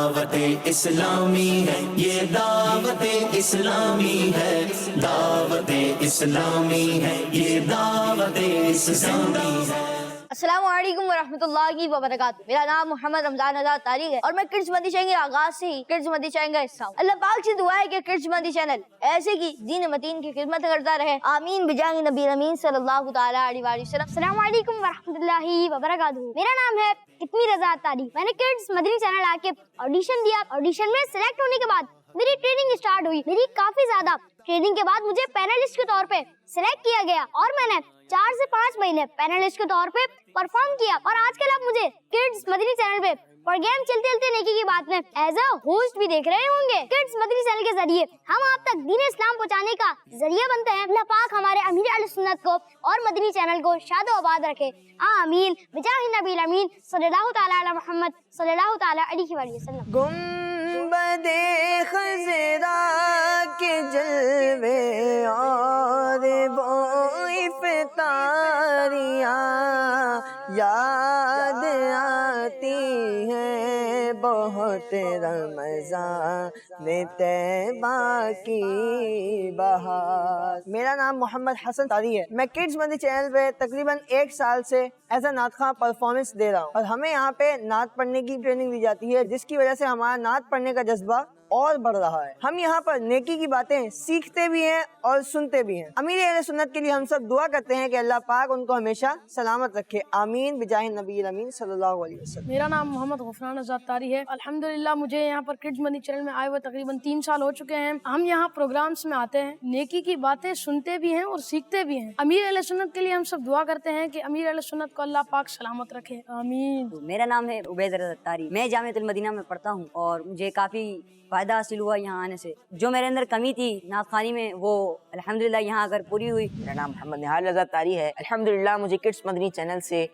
دعوت اسلامی ہے، یہ دعوت اسلامی ہے، دعوت اسلامی ہے، یہ دعوت اسلامی ہے۔ السلام علیکم ورحمۃ اللہ وبرکاتہ۔ میرا نام محمد رمضان آزاد طارق ہے اور میں کڈز مدنی چینل کے آغاز سے ہی کڈز مدنی چینل کا حصہ ہوں۔ اللہ پاک سے دعا ہے کہ کڈز مدنی چینل ایسے کی دین متین کی خدمت کرتا رہے، آمین بجاہ نبی امین صلی اللہ تعالی علیہ وآلہ وسلم۔ السلام علیکم ورحمۃ اللہ وبرکاتہ۔ میرا نام ہے کتمی رضا طارق۔ میں نے کڈز مدنی چینل آ کے آڈیشن دیا۔ آڈیشن میں سلیکٹ ہونے کے بعد میری ٹریننگ اسٹارٹ ہوئی۔ میری کافی زیادہ ٹریننگ کے بعد مجھے پینلسٹ کے طور پہ سلیکٹ کیا گیا اور میں نے 4 سے 5 مہینے پینلسٹ کے طور پہ پرفارم کیا، اور آج کل آپ مجھے کڈز مدنی چینل پہ پروگرام چلتے چلتے نیکی کی بات میں ایز اے ہوسٹ بھی دیکھ رہے ہوں گے۔ کڈز مدنی چینل کے ذریعے ہم آپ تک دین اسلام پہنچانے کا ذریعہ بنتے ہیں۔ اللہ پاک ہمارے امیر اہل سنت کو اور مدنی چینل کو شاد و آباد رکھے، آمین بجاہ نبی الامین صلی اللہ تعالی علی محمد صلی اللہ تعالی علیہ وآلہ وسلم۔ گنبد خضرا کے جلوے اور وہ افطاریاں یاد آتی ہیں بہت رمضان طیبہ کی بہار۔ میرا نام محمد حسن طاری ہے۔ میں کڈز مدنی چینل پہ تقریباً 1 سال سے ایز اے نعت خواں پرفارمنس دے رہا ہوں، اور ہمیں یہاں پہ نعت پڑھنے کی ٹریننگ دی جاتی ہے، جس کی وجہ سے ہمارا نعت پڑھنے کا جذبہ اور بڑھ رہا ہے۔ ہم یہاں پر نیکی کی باتیں سیکھتے بھی ہیں اور سنتے بھی ہیں۔ امیر اہل سنت کے لیے ہم سب دعا کرتے ہیں کہ اللہ پاک ان کو ہمیشہ سلامت رکھے، آمین بجاہ نبی الامین صلی اللہ علیہ وسلم۔ میرا نام محمد غفران آزاد طاری ہے۔ الحمدللہ مجھے یہاں پر کڈز مدنی چینل میں آئے ہوئے تقریباً 3 سال ہو چکے ہیں۔ ہم یہاں پروگرامز میں آتے ہیں، نیکی کی باتیں سنتے بھی ہیں اور سیکھتے بھی ہیں۔ امیر اہل سنت کے لیے ہم سب دعا کرتے ہیں کہ امیر اہل سنت کو اللہ پاک سلامت رکھے، آمین۔ میرا نام ہے عبید رضا طاری۔ میں جامعۃ المدینہ میں پڑھتا ہوں اور مجھے کافی فائدہ حاصل ہوا یہاں آنے سے۔ جو میرے اندر کمی تھی نعت خوانی میں، وہ الحمدللہ یہاں آ کر پوری ہوئی۔ میرا نام محمد نہال رضا طاری ہے۔ الحمدللہ مجھے کڈز مدنی چینل سے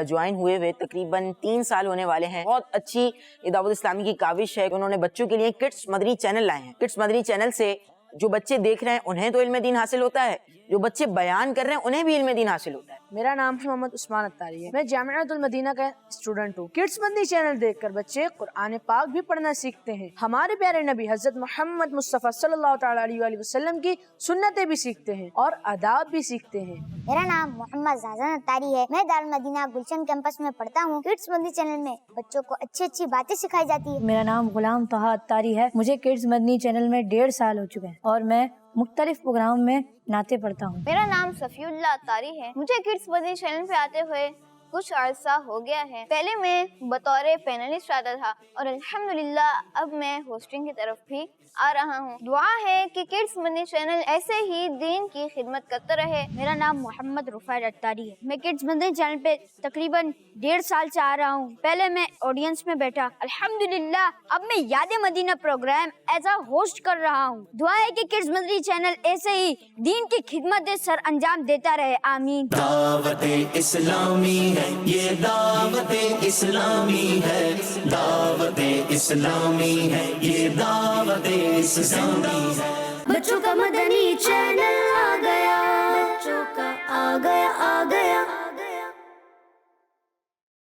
جوائن ہوئے تقریباً 3 سال ہونے والے ہیں۔ بہت اچھی دعوت اسلامی کی کاوش ہے کہ انہوں نے بچوں کے لیے کڈز مدنی چینل لائے ہیں۔ کڈز مدنی چینل سے جو بچے دیکھ رہے ہیں انہیں تو علم دین حاصل ہوتا ہے، جو بچے بیان کر رہے ہیں انہیں بھی علم دین حاصل ہوتا ہے۔ میرا نام محمد عثمان الطاری ہے۔ میں جامعۃ المدینہ کا اسٹوڈنٹ ہوں۔ کڈز مدنی چینل دیکھ کر بچے قرآن پاک بھی پڑھنا سیکھتے ہیں، ہمارے پیارے نبی حضرت محمد مصطفیٰ صلی اللہ تعالی علیہ وآلہ وسلم کی سنتیں بھی سیکھتے ہیں اور آداب بھی سیکھتے ہیں۔ میرا نام محمد زازان الطاری ہے۔ میں دارالمدینہ گلشن کیمپس میں پڑھتا ہوں۔ کڈز مدنی چینل میں بچوں کو اچھی اچھی باتیں سکھائی جاتی ہے۔ میرا نام غلام طہا الطاری ہے۔ مجھے کڈز مدنی چینل میں 1.5 سال ہو چکے ہیں اور میں مختلف پروگرام میں نعتیں پڑھتا ہوں۔ میرا نام صفی اللہ طاری ہے۔ مجھے کڈز مدنی چینل پہ آتے ہوئے کچھ عرصہ ہو گیا ہے۔ پہلے میں بطور پینلسٹ آتا تھا اور الحمدللہ اب میں ہوسٹنگ کی طرف بھی آ رہا ہوں۔ دعا ہے کہ کڈز مدنی چینل ایسے ہی دین کی خدمت کرتا رہے۔ میرا نام محمد رفیع الطاری ہے۔ میں کڈز مدنی چینل پہ تقریباً 1.5 سال سے آ رہا ہوں۔ پہلے میں آڈینس میں بیٹھا، الحمدللہ اب میں یاد مدینہ پروگرام ایز اے ہوسٹ کر رہا ہوں۔ دعا ہے کہ کڈز مدنی چینل ایسے ہی دین کی خدمت سر انجام دیتا رہے، آمین۔ دعوت اسلامی ہے، یہ دعوت اسلامی ہے، دعوت اسلامی ہے، یہ دعوت اسلامی ہے۔ بچوں کا مدنی چینل آ گیا، بچوں کا آ گیا